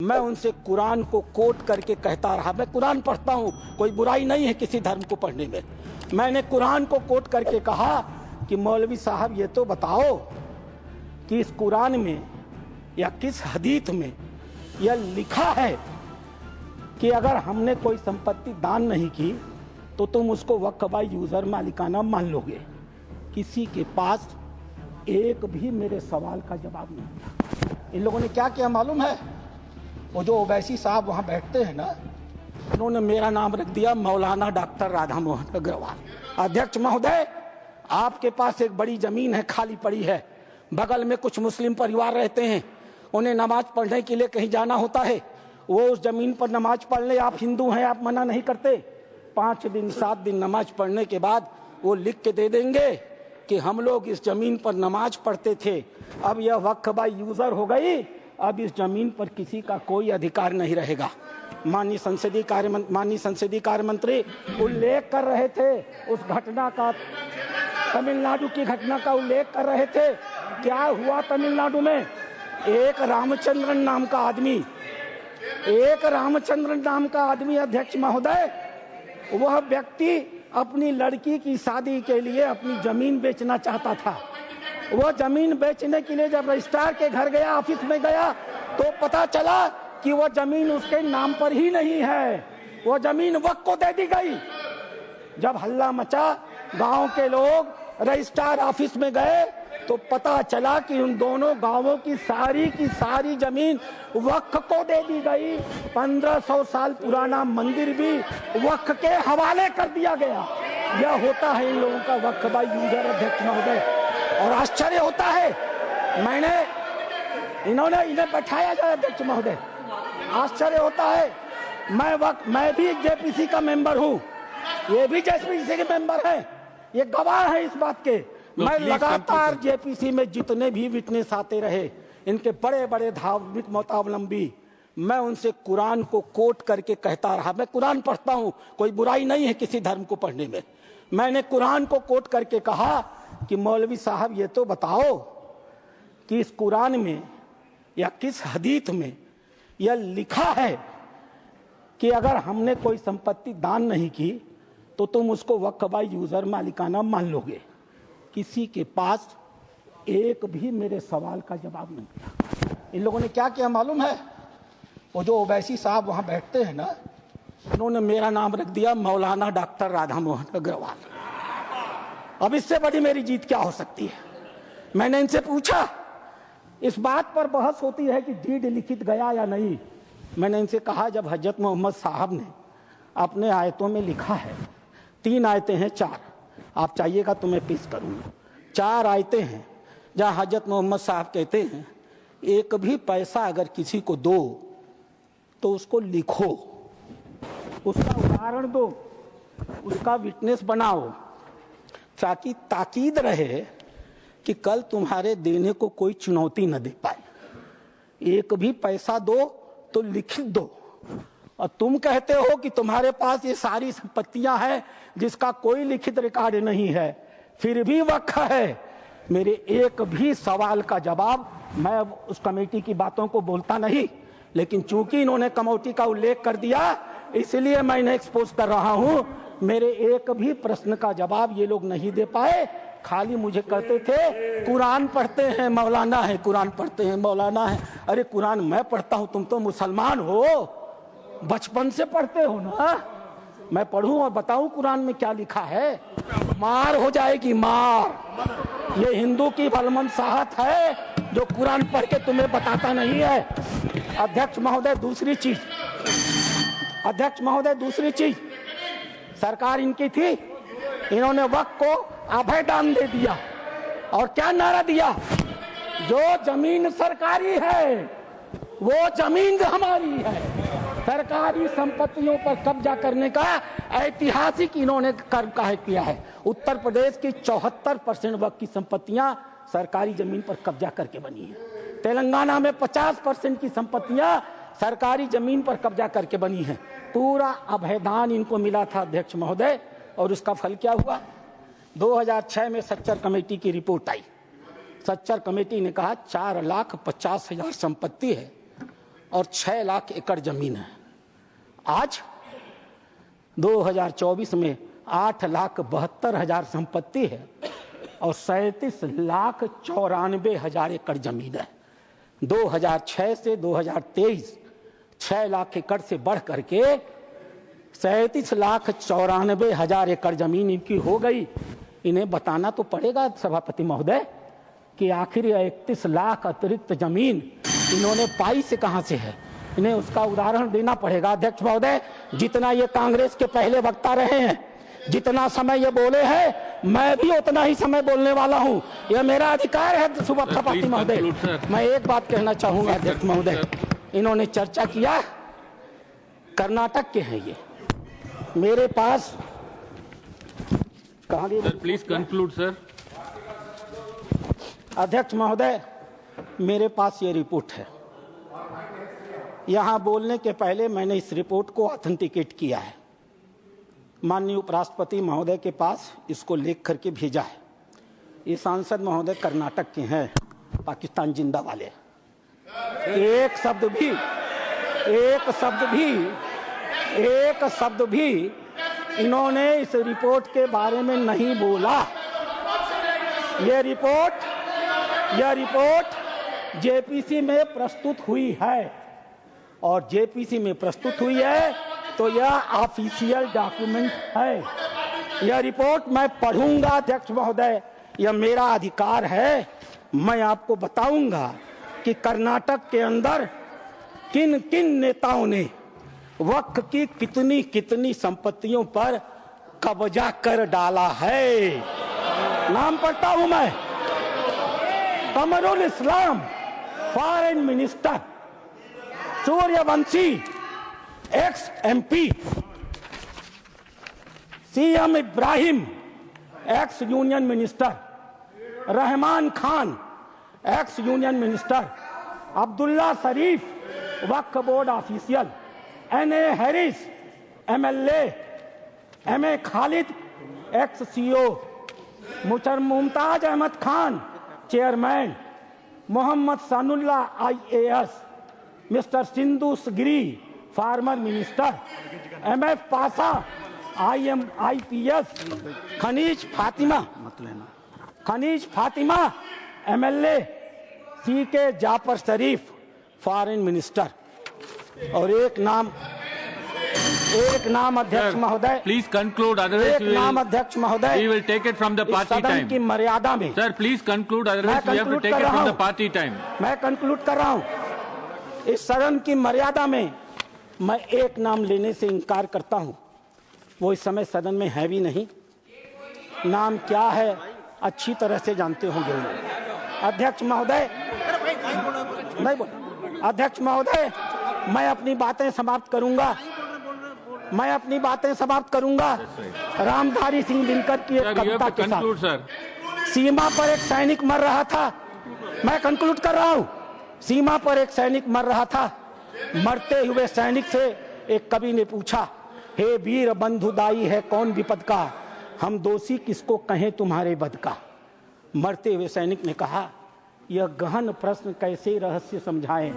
मैं उनसे कुरान को कोट करके कहता रहा। मैं कुरान पढ़ता हूँ, कोई बुराई नहीं है किसी धर्म को पढ़ने में। मैंने कुरान को कोट करके कहा कि मौलवी साहब ये तो बताओ कि इस कुरान में या किस हदीस में यह लिखा है कि अगर हमने कोई संपत्ति दान नहीं की तो तुम उसको वक्फ बाय यूजर मालिकाना मान लोगे। किसी के पास एक भी मेरे सवाल का जवाब नहीं दिया। इन लोगों ने क्या किया मालूम है? वो जो ओवैसी साहब वहाँ बैठते हैं ना, उन्होंने मेरा नाम रख दिया मौलाना डॉक्टर राधा मोहन अग्रवाल। अध्यक्ष महोदय, आपके पास एक बड़ी जमीन है, खाली पड़ी है, बगल में कुछ मुस्लिम परिवार रहते हैं, उन्हें नमाज पढ़ने के लिए कहीं जाना होता है, वो उस जमीन पर नमाज पढ़ ले। आप हिंदू हैं, आप मना नहीं करते। 5 दिन 7 दिन नमाज पढ़ने के बाद वो लिख के दे देंगे कि हम लोग इस जमीन पर नमाज पढ़ते थे, अब यह वक्फ बाय यूजर हो गई, अब इस जमीन पर किसी का कोई अधिकार नहीं रहेगा। माननीय संसदीय कार्य मंत्री उल्लेख कर रहे थे उस घटना का, तमिलनाडु की घटना का उल्लेख कर रहे थे। क्या हुआ तमिलनाडु में? एक रामचंद्रन नाम का आदमी अध्यक्ष महोदय, वह व्यक्ति अपनी लड़की की शादी के लिए अपनी जमीन बेचना चाहता था। वो जमीन बेचने के लिए जब रजिस्ट्रार के घर गया, ऑफिस में गया, तो पता चला कि वो जमीन उसके नाम पर ही नहीं है, वो जमीन वक्फ को दे दी गई। जब हल्ला मचा, गांव के लोग रजिस्ट्रार ऑफिस में गए तो पता चला कि उन दोनों गांवों की सारी जमीन वक्फ को दे दी गई। 1500 साल पुराना मंदिर भी वक्फ के हवाले कर दिया गया। यह होता है इन लोगों का वक्फ बाय यूजर अध्यक्ष महोदय। और आश्चर्य होता है, इन्हें बैठाया जाए अध्यक्ष महोदय, आश्चर्य होता है। मैं भी जेपीसी का मेंबर हूँ, ये भी जेपीसी के मेंबर हैं, ये गवाह है इस बात के। मैं लगातार जेपीसी में जितने भी विटनेस आते रहे, इनके बड़े बड़े धार्मिक मतावलंबी, मैं उनसे कुरान को कोट करके कहता रहा। मैं कुरान पढ़ता हूँ, कोई बुराई नहीं है किसी धर्म को पढ़ने में। मैंने कुरान को कोट करके कहा कि मौलवी साहब ये तो बताओ कि इस कुरान में या किस हदीस में यह लिखा है कि अगर हमने कोई संपत्ति दान नहीं की तो तुम उसको वक्फ बाय यूजर मालिकाना मान लोगे। किसी के पास एक भी मेरे सवाल का जवाब नहीं दिया। इन लोगों ने क्या किया मालूम है? वो जो ओवैसी साहब वहाँ बैठते हैं ना, उन्होंने मेरा नाम रख दिया मौलाना डॉक्टर राधा मोहन अग्रवाल। अब इससे बड़ी मेरी जीत क्या हो सकती है? मैंने इनसे पूछा, इस बात पर बहस होती है कि डीड लिखित गया या नहीं। मैंने इनसे कहा, जब हजरत मोहम्मद साहब ने अपने आयतों में लिखा है, 3 आयतें हैं, 4, आप चाहिएगा तो मैं पेश करूंगा। 4 आयतें हैं जहां हजरत मोहम्मद साहब कहते हैं, एक भी पैसा अगर किसी को दो तो उसको लिखो, उसका उदाहरण दो, उसका विटनेस बनाओ, ताकि ताकीद रहे कि कल तुम्हारे देने को कोई चुनौती न दे पाए। एक भी पैसा दो तो लिखित दो। और तुम कहते हो कि तुम्हारे पास ये सारी संपत्तियां हैं जिसका कोई लिखित रिकॉर्ड नहीं है, फिर भी वक्फ है। मेरे एक भी सवाल का जवाब, मैं उस कमेटी की बातों को बोलता नहीं, लेकिन चूंकि इन्होंने कमेटी का उल्लेख कर दिया इसलिए मैं इन्हें एक्सपोज कर रहा हूं। मेरे एक भी प्रश्न का जवाब ये लोग नहीं दे पाए, खाली मुझे कहते थे कुरान पढ़ते हैं मौलाना है, कुरान पढ़ते हैं मौलाना है। अरे कुरान मैं पढ़ता हूं, तुम तो मुसलमान हो, बचपन से पढ़ते हो ना। मैं पढ़ूं और बताऊं कुरान में क्या लिखा है? मार हो जाएगी, मार। ये हिंदू की भलमनसाहत है जो कुरान पढ़ के तुम्हें बताता नहीं है। अध्यक्ष महोदय दूसरी चीज, सरकार इनकी थी, इन्होंने वक्फ को अभय दान दे दिया। और क्या नारा दिया? जो जमीन सरकारी है वो जमीन हमारी है। सरकारी संपत्तियों पर कब्जा करने का ऐतिहासिक इन्होंने कर्म काहे किया है। उत्तर प्रदेश की 74% वक्फ की संपत्तियां सरकारी जमीन पर कब्जा करके बनी है। तेलंगाना में 50% की संपत्तियां सरकारी जमीन पर कब्जा करके बनी है। पूरा अभयदान इनको मिला था अध्यक्ष महोदय, और उसका फल क्या हुआ? 2006 में सच्चर कमेटी की रिपोर्ट आई। सच्चर कमेटी ने कहा 4,50,000 संपत्ति है, और 6 लाख एकड़ जमीन है। आज 2024 में 8,72,000 संपत्ति है और 37,94,000 एकड़ जमीन है। 2006 से 2023 6 लाख एकड़ से बढ़ करके 37,94,000 एकड़ जमीन इनकी हो गई। इन्हें बताना तो पड़ेगा सभापति महोदय कि आखिर 31 लाख अतिरिक्त जमीन इन्होंने पाई से कहां से है। इन्हें उसका उदाहरण देना पड़ेगा। अध्यक्ष महोदय, जितना ये कांग्रेस के पहले वक्ता रहे हैं, जितना समय ये बोले हैं, मैं भी उतना ही समय बोलने वाला हूं। यह मेरा अधिकार है सभापति महोदय। मैं एक बात कहना चाहूंगा अध्यक्ष महोदय, इन्होंने चर्चा किया कर्नाटक के हैं ये, मेरे पास कहां गई? Please conclude sir. अध्यक्ष महोदय, मेरे पास ये रिपोर्ट है। यहां बोलने के पहले मैंने इस रिपोर्ट को ऑथेंटिकेट किया है। माननीय उपराष्ट्रपति महोदय के पास इसको लिख करके भेजा है। ये सांसद महोदय कर्नाटक के हैं, पाकिस्तान जिंदा वाले। एक शब्द भी इन्होंने इस रिपोर्ट के बारे में नहीं बोला। यह रिपोर्ट जेपीसी में प्रस्तुत हुई है और जेपीसी में प्रस्तुत हुई है तो यह ऑफिशियल डॉक्यूमेंट है। यह रिपोर्ट मैं पढ़ूंगा अध्यक्ष महोदय, यह मेरा अधिकार है। मैं आपको बताऊंगा कि कर्नाटक के अंदर किन किन नेताओं ने वक्फ की कितनी कितनी संपत्तियों पर कब्जा कर डाला है। नाम पढ़ता हूं मैं। Kamrul Islam foreign minister, Suryavanshi ex MP, CM Ibrahim ex union minister, Rahman Khan ex union minister, Abdullah Sharif Waqf board official, NA Haris MLA, MA Khalid ex CO, Mumtaz Ahmed Khan chairman, Mohammed Sanaulla IAS, mister Sindhu Giri former minister, MF Pasha IPS, Khaneez Fatima MLA, CK Jaffer Sharief foreign minister. और एक नाम अध्यक्ष महोदय, प्लीज कंक्लूड, अदरवाइज एक नाम अध्यक्ष महोदय, we will take it from the party time की मर्यादा में। Sir please conclude, otherwise we have to take it from the party time. मैं कंक्लूड कर रहा हूं। इस सदन की मर्यादा में मैं एक नाम लेने से इनकार करता हूं। वो इस समय सदन में है भी नहीं। नाम क्या है अच्छी तरह से जानते होंगे। अध्यक्ष महोदय, नहीं बोल। अध्यक्ष महोदय, मैं अपनी बातें समाप्त करूंगा। रामधारी सिंह दिनकर की एक कविता के साथ। सीमा पर एक सैनिक मर रहा था। मैं कंक्लूड कर रहा हूं। सीमा पर एक सैनिक मर रहा था। मरते हुए सैनिक से एक कवि ने पूछा, हे वीर बंधुदाई है कौन विपद का, हम दोषी किसको कहें तुम्हारे बद का। मरते हुए सैनिक ने कहा, यह गहन प्रश्न कैसे रहस्य समझाएं।